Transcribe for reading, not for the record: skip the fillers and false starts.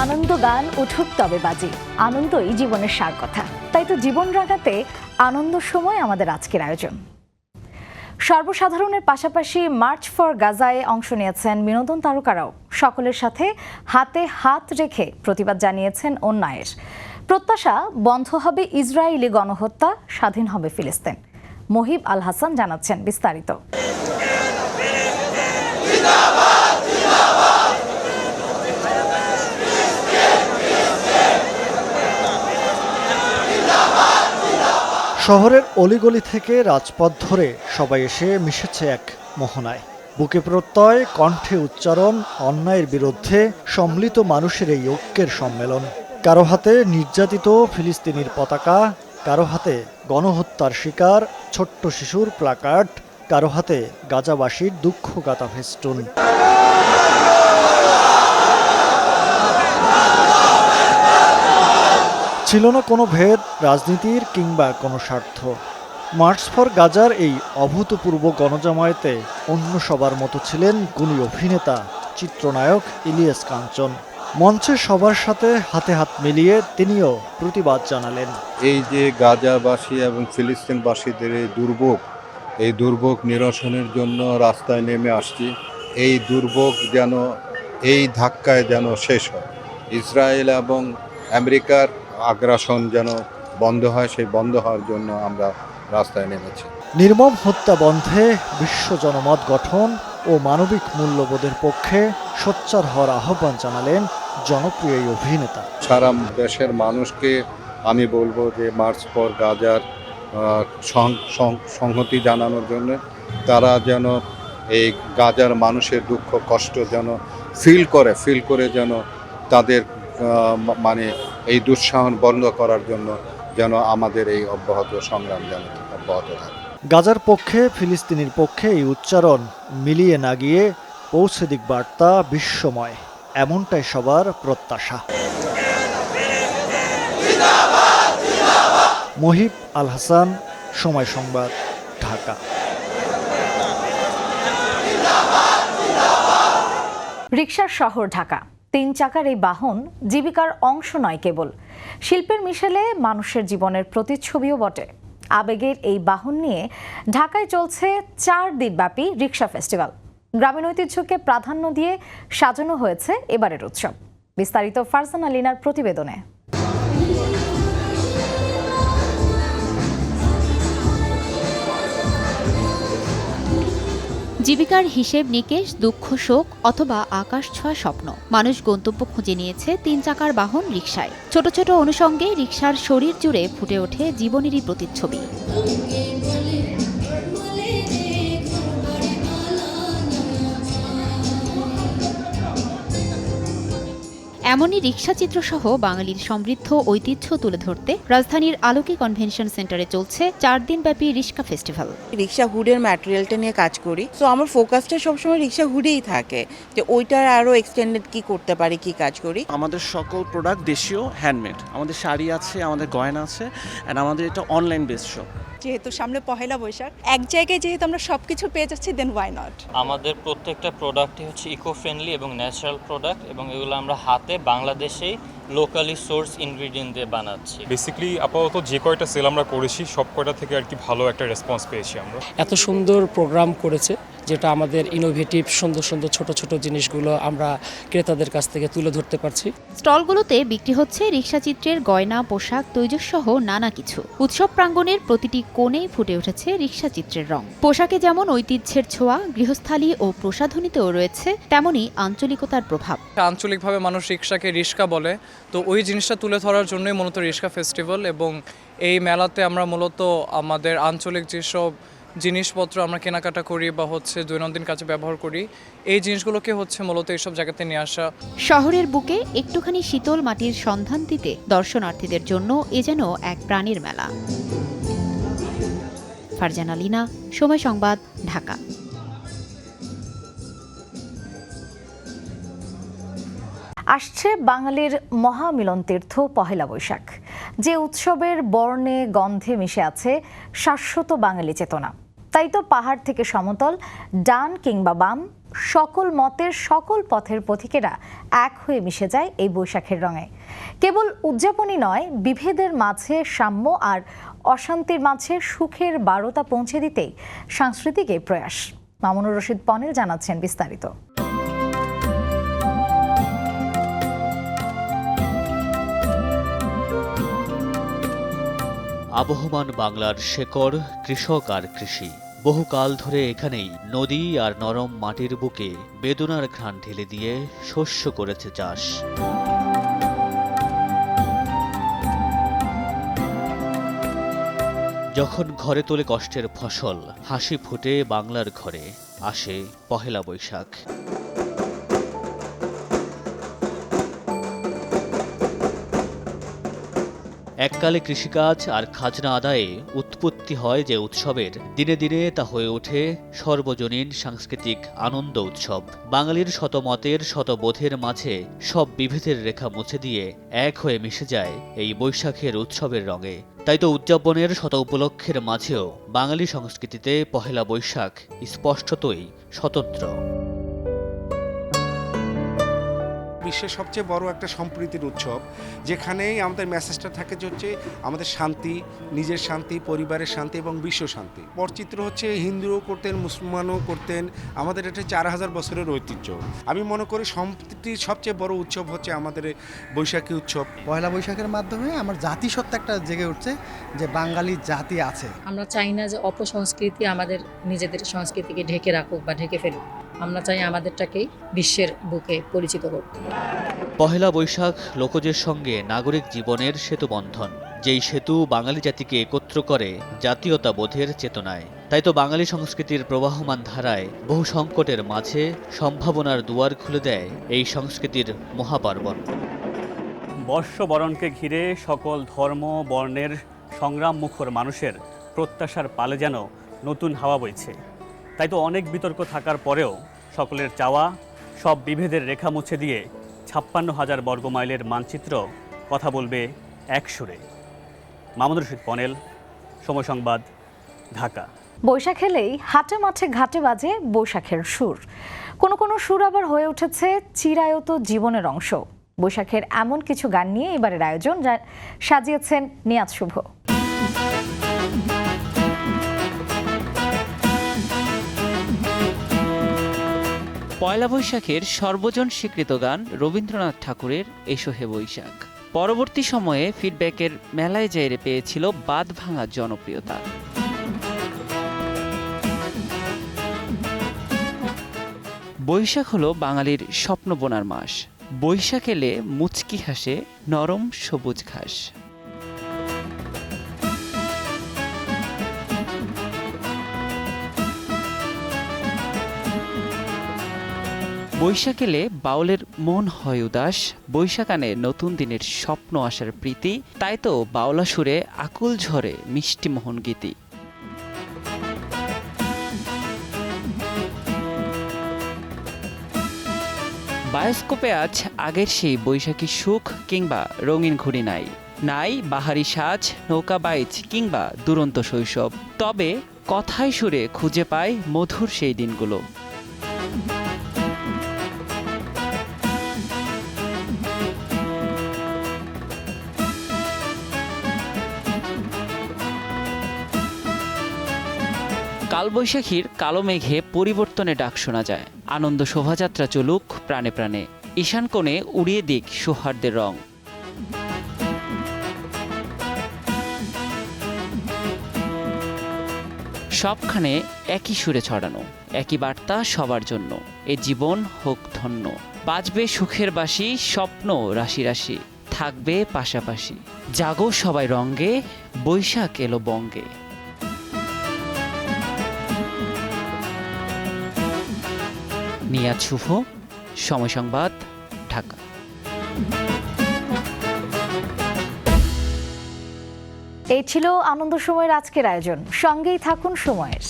আনন্দ গান উঠুক তবে বাজি, আনন্দই জীবনের সার কথা। তাই তো জীবন রাঙাতে আনন্দ সময় আমাদের আজকের আয়োজন। সর্বসাধারণের পাশাপাশি মার্চ ফর গাজায় অংশ নিয়েছেন বিনোদন তারকারাও। সকলের সাথে হাতে হাত রেখে প্রতিবাদ জানিয়েছেন অন্যায়ের। প্রত্যাশা, বন্ধ হবে ইসরায়েলি গণহত্যা, স্বাধীন হবে ফিলিস্তিন। মহিব আল হাসান জানাচ্ছেন বিস্তারিত। শহরের অলিগলি থেকে রাজপথ ধরে সবাই এসে মিশেছে এক মোহনায়। বুকে প্রত্যয়, কণ্ঠে উচ্চারণ, অন্যায়ের বিরুদ্ধে সম্মিলিত মানুষের এই ঐক্যের সম্মেলন। কারো হাতে নির্যাতিত ফিলিস্তিনির পতাকা, কারো হাতে গণহত্যার শিকার ছোট্ট শিশুর প্লাকার্ড, কারো হাতে গাজাবাসীর দুঃখগাথা ফেস্টুন। ছিল না কোনো ভেদ, রাজনীতির কিংবা কোনো স্বার্থ। মার্চ ফর গাজার এই অভূতপূর্ব গণজামায়াতে অন্য সবার মতো ছিলেন গুণী অভিনেতা, চিত্রনায়ক ইলিয়াস কাঞ্চন। মঞ্চে সবার সাথে হাতে হাত মিলিয়ে তিনিও প্রতিবাদ জানালেন। এই যে গাজাবাসী এবং ফিলিস্তিনবাসীদের এই দুর্ভোগ নিরসনের জন্য রাস্তায় নেমে আসছি। এই দুর্ভোগ যেন এই ধাক্কায় যেন শেষ হয়। ইসরায়েল এবং আমেরিকার আগ্রাসন যেন বন্ধ হয়, সেই বন্ধ হওয়ার জন্য আমরা রাস্তায় নেমেছি। নির্মম হত্যা বন্ধে বিশ্ব জনমত গঠন ও মানবিক মূল্যবোধের পক্ষে সোচ্চার হওয়ার আহ্বান জানালেন জনপ্রিয় এই অভিনেতা। সারা দেশের মানুষকে আমি বলবো যে মার্চ ফর গাজার সংহতি জানানোর জন্য তারা যেন এই গাজার মানুষের দুঃখ কষ্ট যেন ফিল করে যেন তাদের মানে এই দুঃসাহন বন্ধ করার জন্য যেন আমাদের এই অব্যাহত সংগ্রাম যেন অব্যাহত থাকে। গাজার পক্ষে ফিলিস্তিনির পক্ষে এই উচ্চারণ মিলিয়ে না গিয়ে পৌঁছে দিক বার্তা বিশ্বময়, এমনটাই সবার প্রত্যাশা। মহিব আল হাসান, সময় সংবাদ, ঢাকা। রিকশার শহর ঢাকা। 3 চাকার এই বাহন জীবিকার অংশ নয় কেবল, শিল্পের মিশেলে মানুষের জীবনের প্রতিচ্ছবিও বটে। আবেগের এই বাহন নিয়ে ঢাকায় চলছে 4 দিনব্যাপী রিকশা ফেস্টিভ্যাল। গ্রামীণ ঐতিহ্যকে প্রাধান্য দিয়ে সাজানো হয়েছে এবারের উৎসব। বিস্তারিত ফারজানা লিনার প্রতিবেদনে। জীবিকার হিসেব নিকেশ, দুঃখ শোক অথবা আকাশ ছোঁয়া স্বপ্ন, মানুষ গন্তব্য খুঁজে নিয়েছে 3 চাকার বাহন রিকশায়। ছোট ছোট অনুষঙ্গে রিকশার শরীর জুড়ে ফুটে ওঠে জীবনেরই প্রতিচ্ছবি। এমনই রিকশা চিত্রসহ বাঙালির সমৃদ্ধ ঐতিহ্য তুলে ধরতে রাজধানীর আলোকি কনভেনশন সেন্টারে চলছে 4 দিনব্যাপী রিকশা ফেস্টিভ্যাল। রিকশা হুডের ম্যাটেরিয়ালটা নিয়ে কাজ করি, তো আমার ফোকাসটা সবসময় রিকশা হুডেই থাকে, যে ওইটার আরও এক্সটেন্ডেড কি করতে পারি, কি কাজ করি। আমাদের সকল প্রোডাক্ট দেশীয়, হ্যান্ডমেড। আমাদের শাড়ি আছে, আমাদের গয়না আছে, অ্যান্ড আমাদের এটা অনলাইন বেস শপ। যেহেতু সামনে পহেলা বৈশাখ, এক জায়গায় যেহেতু আমরা সবকিছু পেয়ে যাচ্ছি, দেন ওয়াই নট। আমাদের প্রত্যেকটা প্রোডাক্টই হচ্ছে ইকো ফ্রেন্ডলি এবং ন্যাচারাল প্রোডাক্ট, এবং এগুলো আমরা হাতে বাংলাদেশেই লোকালি সোর্স ইনগ্রিডিয়েন্ট দিয়ে বানাচ্ছি। বেসিক্যালি আপাতত যে কয়টা সেল আমরা করেছি সব কয়টা থেকে আর কি ভালো একটা রেসপন্স পেয়েছি আমরা। এত সুন্দর প্রোগ্রাম করেছে, যেটা আমাদের ইনোভেটিভ সুন্দর সুন্দর ছোট ছোট জিনিসগুলো আমরা ক্রেতাদের কাছ থেকে তুলে ধরতে পারছি। স্টলগুলোতে বিক্রি হচ্ছে রিকশা চিত্রের গয়না, পোশাক, তৈজসসহ নানা কিছু। উৎসব প্রাঙ্গণের প্রতিটি কোণেই ফুটে উঠেছে রিকশা চিত্রের রং। পোশাকে যেমন ঐতিহ্যের ছোঁয়া, গৃহস্থালী ও প্রসাধনীতেও রয়েছে তেমনই আঞ্চলিকতার প্রভাব। আঞ্চলিকভাবে মানুষ রিকশাকে রিস্কা বলে, তো ওই জিনিসটা তুলে ধরার জন্যই মূলত রিকশা ফেস্টিভ্যাল। এবং এই মেলাতে আমরা মূলত আমাদের আঞ্চলিক যেসব জিনিসপত্র আমরা কেনাকাটা করি বা হচ্ছে দৈনন্দিন কাজে ব্যবহার করি, এই জিনিসগুলোকে হচ্ছে মূলত এইসব জায়গাতে নিয়ে আসা। শহরের বুকে একটুখানি শীতল মাটির সন্ধান দিতে দর্শনার্থীদের জন্য এ যেন এক প্রাণীর মেলা। ফারজানা লিনা, সময় সংবাদ, ঢাকা। আসছে বাঙালির মহামিলন তীর্থ পহেলা বৈশাখ, যে উৎসবের বর্ণে গন্ধে মিশে আছে শাশ্বত বাঙালি চেতনা। তাই তো পাহাড় থেকে সমতল, ডান কিংবা বাম, সকল মতের সকল পথের পথিকেরা এক হয়ে মিশে যায় এই বৈশাখের রঙে। কেবল উদযাপনই নয়, বিভেদের মাঝে সাম্য আর অশান্তির মাঝে সুখের বারতা পৌঁছে দিতেই সাংস্কৃতিক এই প্রয়াস। মামুনুর রশিদ পনেল জানাচ্ছেন বিস্তারিত। আবহমান বাংলার শেকড় কৃষক আর কৃষি। বহুকাল ধরে এখানেই নদী আর নরম মাটির বুকে বেদনার ঘ্রাণ ঢেলে দিয়ে শস্য করেছে চাষ। যখন ঘরে তোলে কষ্টের ফসল, হাসি ফুটে বাংলার ঘরে, আসে পহেলা বৈশাখ। এককালে কৃষিকাজ আর খাজনা আদায়ে উৎপত্তি হয় যে উৎসবের, দিনে দিনে তা হয়ে ওঠে সর্বজনীন সাংস্কৃতিক আনন্দ উৎসব। বাঙালির শতমতের শতবোধের মাঝে সব বিভেদের রেখা মুছে দিয়ে এক হয়ে মিশে যায় এই বৈশাখের উৎসবের রঙে। তাই তো উদযাপনের শত উপলক্ষের মাঝেও বাঙালি সংস্কৃতিতে পহেলা বৈশাখ স্পষ্টতই স্বতন্ত্র। বিশ্বের সবচেয়ে বড় একটা সম্প্রীতির উৎসব, যেখানেই আমাদের মেসেজটা থাকে যে হচ্ছে আমাদের শান্তি, নিজের শান্তি, পরিবারের শান্তি এবং বিশ্ব শান্তি। পরচিত্র হচ্ছে হিন্দুও করতেন, মুসলমানও করতেন, আমাদের এটা 4000 বছরের ঐতিহ্য। আমি মনে করি সম্প্রীতির সবচেয়ে বড় উৎসব হচ্ছে আমাদের বৈশাখী উৎসব। পয়লা বৈশাখের মাধ্যমে আমার জাতিসত্তা একটা জেগে উঠছে যে বাঙালি জাতি আছে। আমরা চাই না যে অপসংস্কৃতি আমাদের নিজেদের সংস্কৃতিকে ঢেকে রাখুক বা ঢেকে ফেলুক। আমরা চাই আমাদেরটাকেই বিশ্বের বুকে পরিচিত করতে। পহেলা বৈশাখ লোকজের সঙ্গে নাগরিক জীবনের সেতুবন্ধন, যেই সেতু বাঙালি জাতিকে একত্র করে জাতীয়তাবোধের চেতনায়। তাই তো বাঙালি সংস্কৃতির প্রবাহমান ধারায় বহু সংকটের মাঝে সম্ভাবনার দুয়ার খুলে দেয় এই সংস্কৃতির মহাপার্বণ। বর্ষবরণকে ঘিরে সকল ধর্ম বর্ণের সংগ্রাম মুখর মানুষের প্রত্যাশার পালে যেন নতুন হাওয়া বইছে। তাই তো অনেক বিতর্ক থাকার পরেও সকলের চাওয়া সব বিভেদের রেখা মুছে দিয়ে 56,000 বর্গমাইলের মানচিত্র কথা বলবে এক সুরে। মামুনুর রশিদ পনেল, সময় সংবাদ, ঢাকা। বৈশাখ এলেই হাটে মাঠে ঘাটে বাজে বৈশাখের সুর। কোনো কোনো সুর আবার হয়ে উঠেছে চিরায়ত জীবনের অংশ। বৈশাখের এমন কিছু গান নিয়ে এবারের আয়োজন যা সাজিয়েছেন নিয়াজ শুভ। পয়লা বৈশাখের সর্বজন স্বীকৃত গান রবীন্দ্রনাথ ঠাকুরের এসো হে বৈশাখ পরবর্তী সময়ে ফিডব্যাকের মেলায় জায়রে পেয়েছিল বাঁধ ভাঙা জনপ্রিয়তা। বৈশাখ হলো বাঙালির স্বপ্ন বোনার মাস। বৈশাখ এলে মুচকি হাসে নরম সবুজ ঘাস। বৈশাখ এলে বাউলের মন হয় উদাস, বৈশাখ আনে নতুন দিনের স্বপ্ন আসার প্রীতি। তাই তো বাউলা সুরে আকুল ঝরে মিষ্টি মোহন গীতি। বায়োস্কোপে আজ আগের সেই বৈশাখী সুখ কিংবা রঙিন ঘুড়ি নাই, নাই বাহারি সাজ, নৌকা বাইচ কিংবা দুরন্ত শৈশব। তবে কথায় সুরে খুঁজে পায় মধুর সেই দিনগুলো। কালবৈশাখীর কালো মেঘে পরিবর্তনে ডাক শোনা যায়। আনন্দ শোভাযাত্রা চলুক প্রাণে প্রাণে, ঈশান কোণে উড়িয়ে দিক সৌহার্দ্যের রং। সবখানে একই সুরে ছড়ানো, একই বার্তা সবার জন্য। এ জীবন হোক ধন্য, বাজবে সুখের বাঁশি, স্বপ্ন রাশি রাশি থাকবে পাশাপাশি। জাগো সবাই রঙ্গে, বৈশাখ এলো বঙ্গে। নিয়াজ শুভ, সময় সংবাদ, ঢাকা। এই ছিল আনন্দ সময়ের আজকের আয়োজন। সঙ্গেই থাকুন সময়ের।